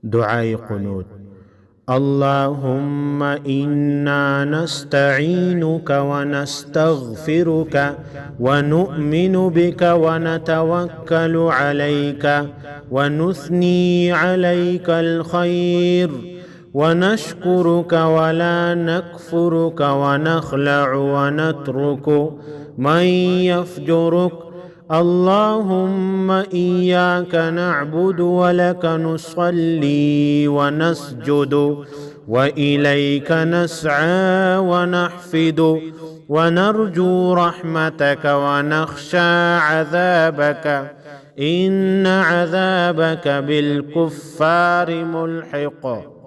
دعاء قنوت. اللهم إنا نستعينك ونستغفرك ونؤمن بك ونتوكل عليك ونثني عليك الخير ونشكرك ولا نكفرك ونخلع ونترك من يفجرك. اللهم إياك نعبد ولك نصلي ونسجد وإليك نسعى ونحفد ونرجو رحمتك ونخشى عذابك إن عذابك بالكفار ملحق.